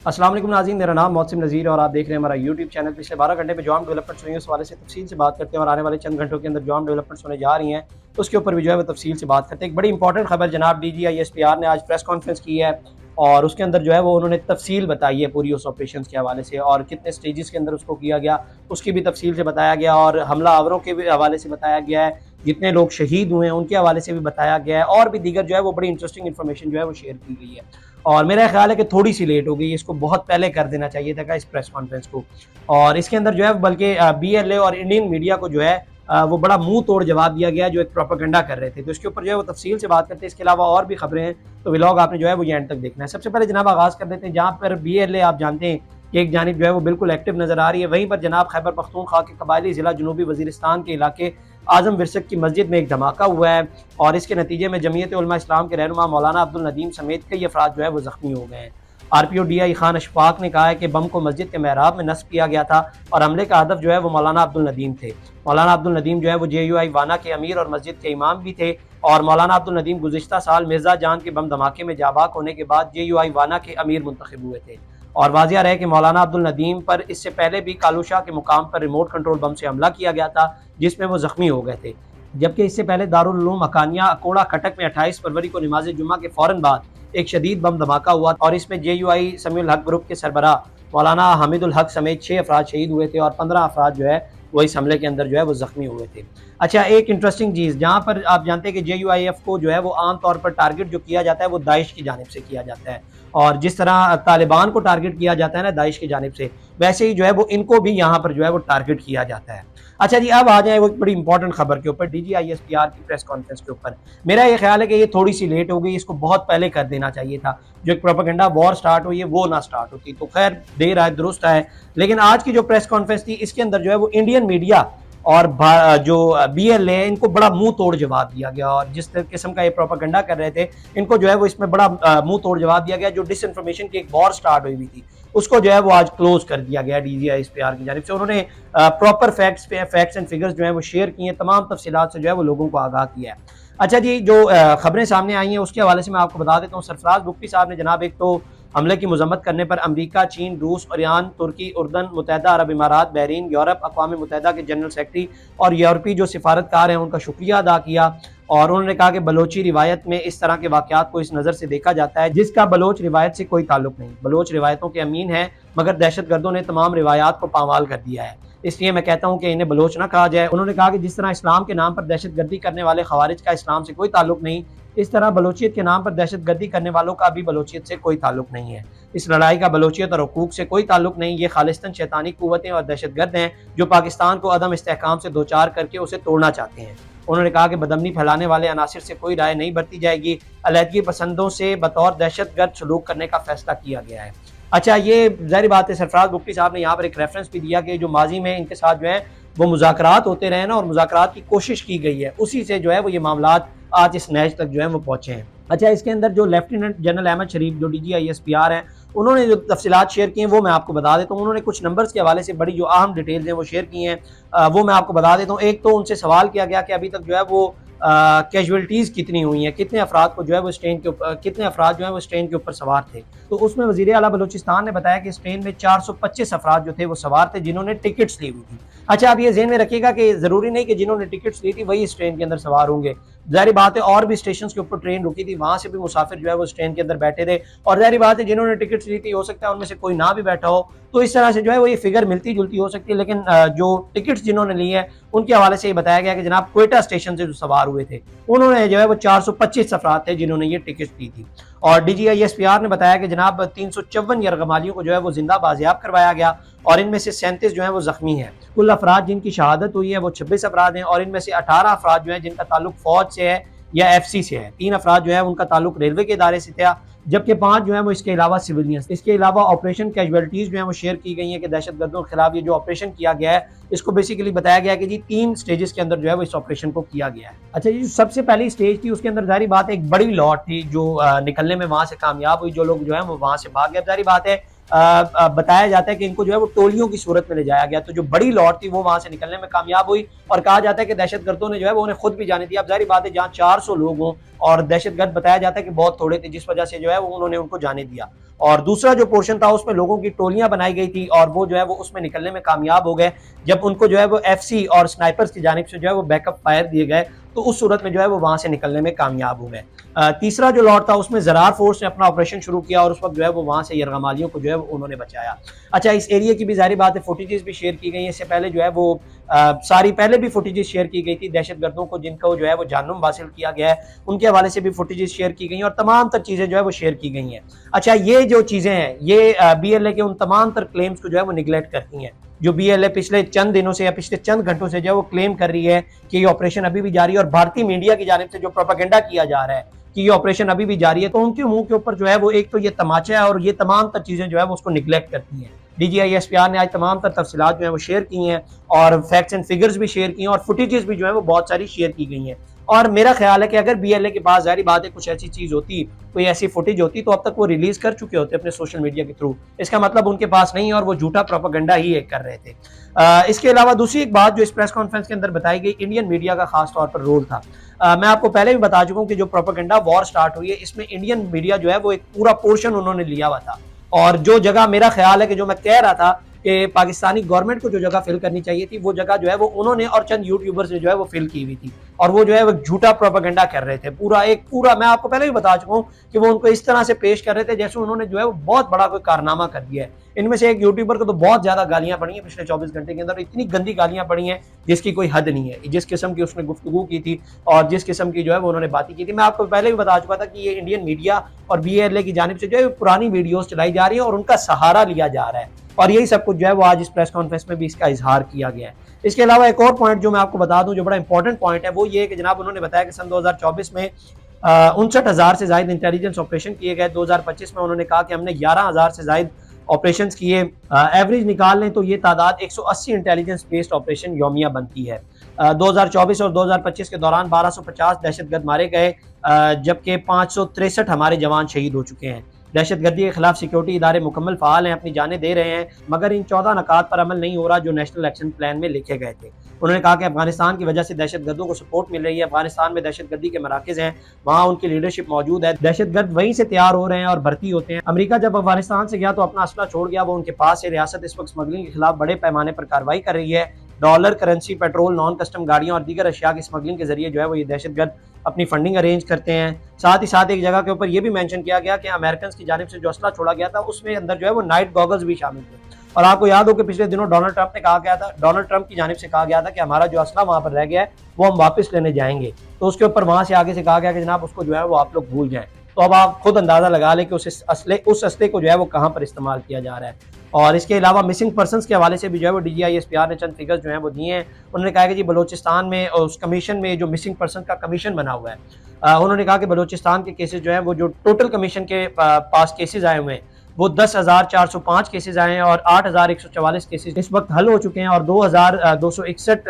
अस्सलाम वालेकुम नाज़रीन, मेरा नाम मोहसिन नज़ीर और आप देख रहे हैं हमारा यूट्यूब चैनल। पिछले 12 घंटे में जो हम डेवलपमेंट्स हुई हैं उस हवाले से तफसील से बात करते हैं और आने वाले चंद घंटों के अंदर जो हम डेवलपमेंट्स होने जा रही हैं उसके ऊपर भी जो है वो तफसील से बात करते हैं। एक बड़ी इंपॉर्टेंट खबर जनाब DGISPR ने आज प्रेस कॉन्फ्रेंस की है और उसके अंदर जो है वो उन्होंने तफसील बताई है पूरी उस ऑपरेशन के हवाले से और कितने स्टेजेस के अंदर उसको किया गया उसकी भी तफसील से बताया गया और हमला आवरों के भी हवाले से बताया गया है, जितने लोग शहीद हुए हैं उनके हवाले से भी बताया गया है और भी दीगर जो है वो बड़ी इंटरेस्टिंग इन्फॉर्मेशन जो है वो शेयर की गई है। और मेरा ख्याल है कि थोड़ी सी लेट हो गई, इसको बहुत पहले कर देना चाहिए था इस प्रेस कॉन्फ्रेंस को। और इसके अंदर जो है बल्कि BLA और इंडियन मीडिया को जो है वो बड़ा मुंह तोड़ जवाब दिया गया जो एक प्रोपेगेंडा कर रहे थे, तो इसके ऊपर जो है वो तफसील से बात करते हैं। इसके अलावा और भी खबरें हैं तो व्लॉग आपने जो है वो ये एंड तक देखना है। सबसे पहले जनाब आगाज़ कर देते हैं जहाँ पर BLA आप जानते हैं कि एक जानिब जो है वो बिल्कुल एक्टिव नज़र आ रही है, वहीं पर जनाब खैबर पख्तूनख्वा के कबायली ज़िला जनूबी वज़ीरिस्तान के इलाके आज़म विरसक की मस्जिद में एक धमाका हुआ है और इसके नतीजे में जमीयत उलमा इस्लाम के रहनुमा मौलाना अब्दुल नदीम समेत कई अफराद जो है वो ज़ख्मी हो गए हैं। RPO DI खान अशफाक ने कहा है कि बम को मस्जिद के महराब में नस्ब किया गया था और हमले का हदफ जो है वो मौलाना अब्दुल नदीम थे। मौलाना अब्दुल नदीम जो है वो JUI वाना के अमीर और मस्जिद के इमाम भी थे और मौलाना अब्दुल नदीम गुज़िश्ता साल मिर्ज़ा जान के बम धमाके में जाबाक होने के बाद JUI वाना के अमीर मुंतखब हुए थे। और वाज़िया रहे कि मौलाना अब्दुल नदीम पर इससे पहले भी कालूशाह के मुकाम पर रिमोट कंट्रोल बम से हमला किया गया था जिसमें वो ज़ख्मी हो गए थे, जबकि इससे पहले दारुल उलूम हकानिया अकोड़ा खटक में 28 फरवरी को नमाज जुम्मा के फ़ौरन बाद एक शदीद बम धमाका हुआ और इसमें JUI समीउल हक ग्रुप के सरबराह मौलाना हामिदुल हक समेत 6 अफराद शहीद हुए थे और 15 अफराद जो है वो इस हमले के अंदर जो है वो ज़ख्मी हुए थे। अच्छा, एक इंटरेस्टिंग चीज़ जहाँ पर आप जानते हैं कि JUIF को जो है वो आम तौर पर टारगेट जो किया जाता है वो दाइश की जानिब से किया जाता है और जिस तरह तालिबान को टारगेट किया जाता है ना दाइश की जानिब से, वैसे ही जो है वो इनको भी यहाँ पर जो है वो टारगेट किया जाता है। अच्छा जी, अब आ जाए वो एक बड़ी इंपॉर्टेंट खबर के ऊपर, DGISPR की प्रेस कॉन्फ्रेंस के ऊपर। मेरा ये ख्याल है कि ये थोड़ी सी लेट हो गई, इसको बहुत पहले कर देना चाहिए था। जो एक प्रोपेगेंडा वॉर स्टार्ट हुई है वो ना स्टार्ट होती, तो खैर देर आए दुरुस्त है। लेकिन आज की जो प्रेस कॉन्फ्रेंस थी इसके अंदर जो है वो इंडियन मीडिया और जो BLA इनको बड़ा मुंह तोड़ जवाब दिया गया और जिस किस्म का ये प्रोपेगेंडा कर रहे थे इनको जो है वो इसमें बड़ा मुंह तोड़ जवाब दिया गया। जो डिसइंफॉर्मेशन की एक वॉर स्टार्ट हुई थी उसको जो है वो आज क्लोज कर दिया गया DGISPR की जानिब से। उन्होंने प्रॉपर फैक्ट्स एंड फिगर्स जो है वो शेयर किए, तमाम तफसीलात से जो है वो लोगों को आगाह किया है। अच्छा जी, जो खबरें सामने आई हैं उसके हवाले से मैं आपको बता देता हूँ। सरफराज बुक्की साहब ने जनाब एक तो हमले की मजम्मत करने पर अमरीका, चीन, रूस, ईरान, तुर्की, उर्दन, मुत्तहदा अरब इमारात, बहरीन, यूरोप, अक़वाम मुत्तहदा के जनरल सेक्रेटरी और यूरोपीय जो सिफारतकार हैं उनका शुक्रिया अदा किया और उन्होंने कहा कि बलोची रिवायत में इस तरह के वाक़यात को इस नज़र से देखा जाता है जिसका बलोच रिवायत से कोई ताल्लुक नहीं। बलोच रिवायतों के अमीन हैं मगर दहशतगर्दों ने तमाम रिवायात को पामाल कर दिया है, इसलिए मैं कहता हूँ कि इन्हें बलोच ना कहा जाए। उन्होंने कहा कि जिस तरह इस्लाम के नाम पर दहशतगर्दी करने वाले खवारिज का इस्लाम से कोई ताल्लुक नहीं, इस तरह बलोचियत के नाम पर दहशतगर्दी करने वालों का भी बलोचियत से कोई ताल्लुक नहीं है। इस लड़ाई का बलोचियत और हुकूक से कोई ताल्लुक नहीं, ये खालिस्तन शैतानी कुव्वतें और दहशतगर्द हैं जो पाकिस्तान को अदम इस्तेहकाम से दोचार करके उसे तोड़ना चाहते हैं। उन्होंने कहा कि बदअमनी फैलाने वाले अनासिर से कोई राय नहीं बरती जाएगी, अलहदगी पसंदों से बतौर दहशतगर्द सलूक करने का फैसला किया गया है। अच्छा, ये ज़ाहिर बात है सरफराज बुक्की साहब ने यहाँ पर एक रेफरेंस भी दिया कि जो माजी में इनके साथ जो है वो मुज़ाकरात होते रहे ना और मुज़ाकरात की कोशिश की गई है, उसी से जो है वो ये मामलात आज इस नैज तक जो है वो पहुँचे हैं। अच्छा, इसके अंदर जो लेफ्टिनेंट जनरल अहमद शरीफ जो DGISPR हैं उन्होंने जो तफसीलात शेयर की हैं वो मैं आपको बता देता हूँ। उन्होंने कुछ नंबर्स के हवाले से बड़ी जो अहम डिटेल्स हैं वो शेयर की हैं, वो मैं आपको बता देता हूँ। एक तो उनसे सवाल किया गया कि अभी तक जो है वो कैजुअल्टीज़ कितनी हुई हैं, कितने अफराद को जो है वो ट्रेन के ऊपर कितने अफराद जो है वो इस ट्रेन के ऊपर सवार थे, तो उसमें वज़ीर आला बलूचिस्तान ने बताया कि इस ट्रेन में 425 अफराद जो थे वो सवार थे जिन्होंने टिकट्स ली हुई थी। अच्छा, अब ये ज़हन में रखिएगा कि ज़रूरी नहीं कि जिन्होंने टिकट्स ली थी वही इस ट्रेन के अंदर सवार होंगे। ज़ाहिर बात है और भी स्टेशन के ऊपर ट्रेन रुकी थी, वहाँ से भी मुसाफिर जो है वो इस ट्रेन के अंदर बैठे थे और ज़ाहिर बात है जिन्होंने टिकट्स ली थी हो सकता है उनमें से कोई ना भी बैठा हो, तो इस तरह से जो है वो ये फिगर मिलती जुलती हो सकती है। लेकिन जो टिकट्स जिन्होंने ली है उनके हवाले से ये बताया गया कि जनाब क्वेटा स्टेशन से जो सवार हुए थे उन्होंने जो है वो 425 अफराद थे जिन्होंने ये टिकट ली थी। और DGISPR ने बताया कि जनाब 354 यरगमालियों को जो है वो जिंदा बाजियाब करवाया गया और इनमें से 37 जो है वो जख्मी हैं। कुल अफराद जिनकी शहादत हुई है वो 26 अफराद हैं और इनमें से 18 अफराद जो है जिनका ताल्लुक फौज से है या FC से है। 3 अफराद जो है उनका ताल्लुक रेलवे के इदारे से था, जबकि 5 जो है वो इसके अलावा सिविलियंस। इसके अलावा ऑपरेशन कैजुअल्टीज़ जो है वो शेयर की गई हैं कि दहशतगर्दों के खिलाफ ये जो ऑपरेशन किया गया है इसको बेसिकली बताया गया है कि जी 3 स्टेजेस के अंदर जो है वो इस ऑपरेशन को किया गया है। अच्छा जी, सबसे पहली स्टेज थी उसके अंदर ज़ाहिर बात है एक बड़ी लॉट थी जो निकलने में वहाँ से कामयाब हुई, जो लोग जो है वो वहाँ से भाग गए। ज़ाहिर बात है बताया जाता है कि इनको जो है वो टोलियों की सूरत में ले जाया गया, तो जो बड़ी लॉट थी वो वहाँ से निकलने में कामयाब हुई और कहा जाता है कि दहशतगर्दों ने जो है वो उन्हें खुद भी जाने दिया। अब जाहिर बात है जहाँ 400 लोग हों और दहशतगर्द बताया जाता है कि बहुत थोड़े थे, जिस वजह से जो है वो उन्होंने उनको जाने दिया। اور دوسرا جو پورشن تھا اس میں لوگوں کی ٹولیاں بنائی گئی تھی اور وہ جو ہے وہ اس میں نکلنے میں کامیاب ہو گئے جب ان کو جو ہے وہ ایف سی اور سنائپرز کی جانب سے جو ہے وہ بیک اپ فائر دیے گئے تو اس صورت میں جو ہے وہ وہاں سے نکلنے میں کامیاب ہو گئے۔ تیسرا جو لاٹ تھا اس میں زرار فورس نے اپنا آپریشن شروع کیا اور اس وقت جو ہے وہ وہاں سے یرغمالیوں کو جو ہے وہ انہوں نے بچایا۔ اچھا اس ایریا کی بھی ظاہری بات ہے فوٹیجز بھی شیئر کی گئی ہیں، اس سے پہلے جو ہے وہ ساری پہلے بھی فوٹیجز شیئر کی گئی تھی دہشت گردوں کو جن کو جو ہے وہ جہنم حاصل کیا گیا ہے ان کے حوالے سے بھی فوٹیجز شیئر کی گئی ہیں اور تمام تر چیزیں جو ہے وہ شیئر کی گئی ہیں۔ اچھا یہ جو چیزیں ہیں یہ بی ایل اے کے ان تمام تر کلیمز کو جو ہے وہ نگلیکٹ کرتی ہیں جو بی ایل اے پچھلے چند دنوں سے یا پچھلے چند گھنٹوں سے جو ہے وہ کلیم کر رہی ہے کہ یہ آپریشن ابھی بھی جاری ہے، اور بھارتی میڈیا کی جانب سے جو پروپیگنڈا کیا جا رہا ہے کہ یہ آپریشن ابھی بھی جاری ہے، تو ان کے منہ کے اوپر جو ہے وہ ایک تو یہ تماچا ہے اور یہ تمام تر چیزیں جو ہے وہ اس کو نگلیکٹ کرتی ہیں۔ D G I S P R نے آج تمام تر تفصیلات جو ہیں وہ شیئر کی ہیں اور فیکٹس اینڈ فگرز بھی شیئر کی ہیں اور فوٹیجز بھی جو ہے وہ بہت ساری شیئر کی گئی ہیں، اور میرا خیال ہے کہ اگر بی ایل اے کے پاس ظاہری بات ہے کچھ ایسی چیز ہوتی، کوئی ایسی فوٹیج ہوتی تو اب تک وہ ریلیز کر چکے ہوتے اپنے سوشل میڈیا کے تھرو، اس کا مطلب ان کے پاس نہیں ہے اور وہ جھوٹا پروپیگنڈا ہی ایک کر رہے تھے۔ اس کے علاوہ دوسری ایک بات جو اس پریس کانفرنس کے اندر بتائی گئی انڈین میڈیا کا خاص طور پر رول تھا۔ میں آپ کو پہلے بھی بتا چکا ہوں کہ جو پروپیگنڈا وار سٹارٹ ہوئی ہے اس میں انڈین میڈیا جو ہے وہ ایک پورا پورشن انہوں نے لیا ہوا تھا، اور جو جگہ میرا خیال ہے کہ جو میں کہہ رہا تھا کہ پاکستانی گورنمنٹ کو جو جگہ فل کرنی چاہیے تھی وہ جگہ جو ہے وہ انہوں نے اور چند یوٹیوبرز نے جو ہے وہ فل کی ہوئی تھی، اور وہ جو ہے وہ جھوٹا پروپیگنڈا کر رہے تھے پورا میں آپ کو پہلے بھی بتا چکا ہوں کہ وہ ان کو اس طرح سے پیش کر رہے تھے جیسے انہوں نے جو ہے وہ بہت بڑا کوئی کارنامہ کر دیا ہے۔ ان میں سے ایک یوٹیوبر کو تو بہت زیادہ گالیاں پڑی ہیں پچھلے 24 گھنٹے کے اندر، اتنی گندی گالیاں پڑی ہیں جس کی کوئی حد نہیں ہے، جس قسم کی اس نے گفتگو کی تھی اور جس قسم کی جو ہے وہ انہوں نے باتیں کی تھی۔ میں آپ کو پہلے بھی بتا چکا تھا کہ یہ انڈین میڈیا اور بی ایل اے کی جانب سے جو ہے پرانی ویڈیوز چلائی جا رہی ہیں اور ان کا سہارا لیا جا رہا ہے، اور یہی سب کچھ جو ہے وہ آج اس پریس کانفرنس میں بھی اس کا اظہار کیا گیا ہے۔ اس کے علاوہ ایک اور پوائنٹ جو میں آپ کو بتا دوں جو بڑا امپورٹنٹ پوائنٹ ہے وہ یہ ہے کہ جناب انہوں نے بتایا کہ سن 2024 میں 59,000 سے زائد انٹیلیجنس آپریشن کیے گئے، 2025 میں انہوں نے کہا کہ ہم نے 11,000 سے زائد آپریشنز کیے، ایوریج نکال لیں تو یہ تعداد 180 انٹیلیجنس بیسڈ آپریشن یومیہ بنتی ہے۔ 2024 اور 2025 کے دوران 1250 دہشت گرد مارے گئے، جبکہ 563 ہمارے جوان شہید ہو چکے ہیں۔ دہشت گردی کے خلاف سیکیورٹی ادارے مکمل فعال ہیں، اپنی جانیں دے رہے ہیں، مگر ان 14 نکات پر عمل نہیں ہو رہا جو نیشنل ایکشن پلان میں لکھے گئے تھے۔ انہوں نے کہا کہ افغانستان کی وجہ سے دہشت گردوں کو سپورٹ مل رہی ہے، افغانستان میں دہشت گردی کے مراکز ہیں، وہاں ان کی لیڈرشپ موجود ہے، دہشت گرد وہیں سے تیار ہو رہے ہیں اور بھرتی ہوتے ہیں۔ امریکہ جب افغانستان سے گیا تو اپنا اسلحہ چھوڑ گیا، وہ ان کے پاس ہے۔ ریاست اس وقت اسمگلنگ کے خلاف بڑے پیمانے پر کارروائی کر رہی ہے، dollar, currency, petrol, non custom گاڑیوں اور دیگر اشیاء کی اسمگلنگ کے ذریعے جو ہے وہ یہ دہشت گرد اپنی فنڈنگ ارینج کرتے ہیں۔ ساتھ ہی ساتھ ایک جگہ کے اوپر یہ بھی مینشن کیا گیا کہ امریکنز کی جانب سے جو اسلحہ چھوڑا گیا تھا اس میں اندر جو ہے وہ نائٹ گوگلز بھی شامل تھے، اور آپ کو یاد ہو کہ پچھلے دنوں ڈونلڈ ٹرمپ کی جانب سے کہا گیا تھا کہ ہمارا جو اسلحہ وہاں پر رہ گیا ہے وہ ہم واپس لینے جائیں گے، تو اس کے اوپر وہاں سے آگے سے کہا گیا کہ جناب اس کو جو ہے وہ آپ لوگ بھول جائیں۔ تو اب آپ خود اندازہ لگا لیں کہ اس اسلحے کو جو ہے وہ کہاں پر استعمال کیا جا رہا ہے۔ اور اس کے علاوہ مسنگ پرسنز کے حوالے سے بھی جو ہے وہ D G I S P R نے چند فگرز جو ہیں وہ دیے ہیں۔ انہوں نے کہا کہ جی بلوچستان میں اس کمیشن میں جو مسنگ پرسن کا کمیشن بنا ہوا ہے، انہوں نے کہا کہ بلوچستان کے کیسز جو ہیں وہ جو ٹوٹل کمیشن کے پاس کیسز آئے ہوئے ہیں وہ 10,405 کیسز آئے ہیں اور 8,144 کیسز اس وقت حل ہو چکے ہیں، اور 2,261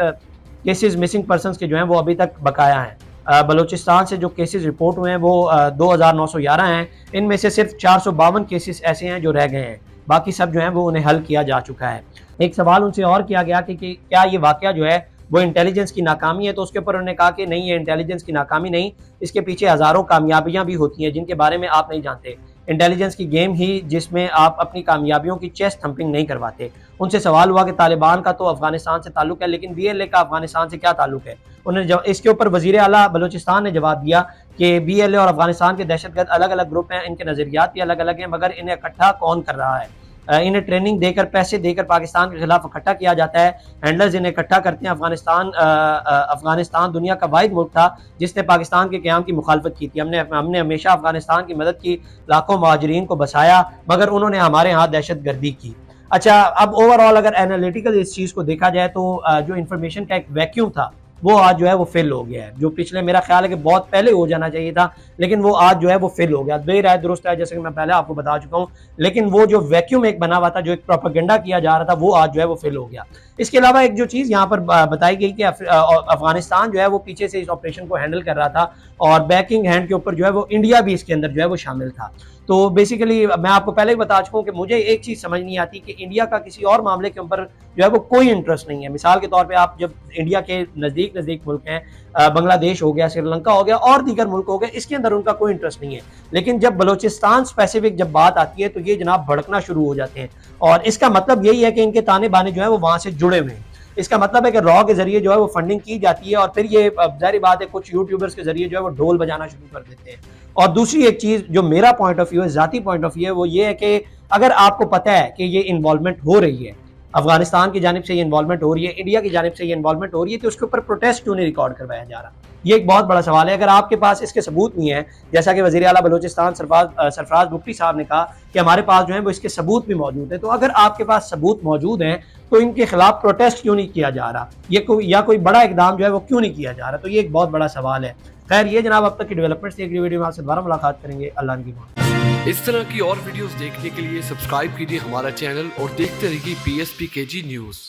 کیسز مسنگ پرسنز کے جو ہیں وہ ابھی تک بقایا ہیں۔ بلوچستان سے جو کیسز رپورٹ ہوئے ہیں وہ 2,911 ہیں، ان میں سے صرف 452 کیسز ایسے ہیں جو رہ گئے ہیں، باقی سب جو ہیں وہ انہیں حل کیا جا چکا ہے۔ ایک سوال ان سے اور کیا گیا کہ کیا یہ واقعہ جو ہے وہ انٹیلیجنس کی ناکامی ہے، تو اس کے اوپر انہوں نے کہا کہ نہیں، یہ انٹیلیجنس کی ناکامی نہیں، اس کے پیچھے ہزاروں کامیابیاں بھی ہوتی ہیں جن کے بارے میں آپ نہیں جانتے۔ انٹیلیجنس کی گیم ہی جس میں آپ اپنی کامیابیوں کی چیسٹ تھمپنگ نہیں کرواتے۔ ان سے سوال ہوا کہ طالبان کا تو افغانستان سے تعلق ہے لیکن بی ایل اے کا افغانستان سے کیا تعلق ہے؟ انہوں نے اس کے اوپر وزیر اعلیٰ بلوچستان نے جواب دیا کہ بی ایل اے اور افغانستان کے دہشت گرد الگ الگ گروپ ہیں، ان کے نظریات بھی الگ الگ ہیں، مگر انہیں اکٹھا کون کر رہا ہے؟ انہیں ٹریننگ دے کر، پیسے دے کر پاکستان کے خلاف اکٹھا کیا جاتا ہے، ہینڈلرز انہیں اکٹھا کرتے ہیں۔ افغانستان دنیا کا واحد ملک تھا جس نے پاکستان کے قیام کی مخالفت کی تھی، ہم نے ہمیشہ افغانستان کی مدد کی، لاکھوں مہاجرین کو بسایا، مگر انہوں نے ہمارے ہاں دہشت گردی کی۔ اچھا اب اوور آل اگر اینالیٹیکل اس چیز کو دیکھا جائے تو جو انفارمیشن کا ایک ویکیوم تھا وہ آج جو ہے وہ فل ہو گیا ہے، جو پچھلے میرا خیال ہے کہ بہت پہلے ہو جانا چاہیے تھا، لیکن وہ آج جو ہے وہ فل ہو گیا۔ بے رائے درست ہے جیسے کہ میں پہلے آپ کو بتا چکا ہوں، لیکن وہ جو ویکیوم ایک بنا ہوا تھا، جو ایک پروپیگنڈا کیا جا رہا تھا، وہ آج جو ہے وہ فل ہو گیا۔ اس کے علاوہ ایک جو چیز یہاں پر بتائی گئی کہ افغانستان جو ہے وہ پیچھے سے اس آپریشن کو ہینڈل کر رہا تھا اور بیکنگ ہینڈ کے اوپر جو ہے وہ انڈیا بھی اس کے اندر جو ہے وہ شامل تھا۔ तो बेसिकली मैं आपको पहले ही बता चुका हूँ कि मुझे एक चीज़ समझ नहीं आती कि इंडिया का किसी और मामले के ऊपर जो है वो कोई इंटरेस्ट नहीं है। मिसाल के तौर पे आप जब इंडिया के नज़दीक मुल्क हैं, बांग्लादेश हो गया, श्रीलंका हो गया और दीगर मुल्क हो गए, इसके अंदर उनका कोई इंटरेस्ट नहीं है। लेकिन जब बलूचिस्तान स्पेसिफिक जब बात आती है तो ये जनाब भड़कना शुरू हो जाते हैं, और इसका मतलब यही है कि इनके ताने बाने जो है वो वहाँ से जुड़े हुए हैं। इसका मतलब है कि रॉ के जरिए जो है वो फंडिंग की जाती है, और फिर ये जाहिर बात है कुछ यूट्यूबर्स के जरिए जो है वो ढोल बजाना शुरू कर देते हैं। और दूसरी एक चीज जो मेरा पॉइंट ऑफ व्यू है, जाती पॉइंट ऑफ व्यू है, वो ये है कि अगर आपको पता है कि ये इन्वॉल्वमेंट हो रही है, अफगानिस्तान की जानिब से ये इन्वॉल्वमेंट हो रही है, इंडिया की जानिब से ये इन्वॉल्वमेंट हो रही है, तो उसके ऊपर प्रोटेस्ट क्यों नहीं रिकॉर्ड करवाया जा रहा? ये एक बहुत बड़ा सवाल है। अगर आपके पास इसके सबूत नहीं है, जैसा कि वज़ीर आला बलूचिस्तान सरफराज बुगटी साहब ने कहा कि हमारे पास जो है वो इसके सबूत भी मौजूद है, तो अगर आपके पास सबूत मौजूद हैं तो इनके खिलाफ प्रोटेस्ट क्यों नहीं किया जा रहा, या कोई बड़ा इकदाम जो है वो क्यों नहीं किया जा रहा? तो ये एक बहुत बड़ा सवाल है। खैर ये जनाब अब तक की डेवलपमेंट्स थी। अगली वीडियो में आपसे दोबारा मुलाकात करेंगे। अल्लाह की मान। इस तरह की और वीडियोस देखने के लिए सब्सक्राइब कीजिए हमारा चैनल और देखते रहिए PSPKG न्यूज़।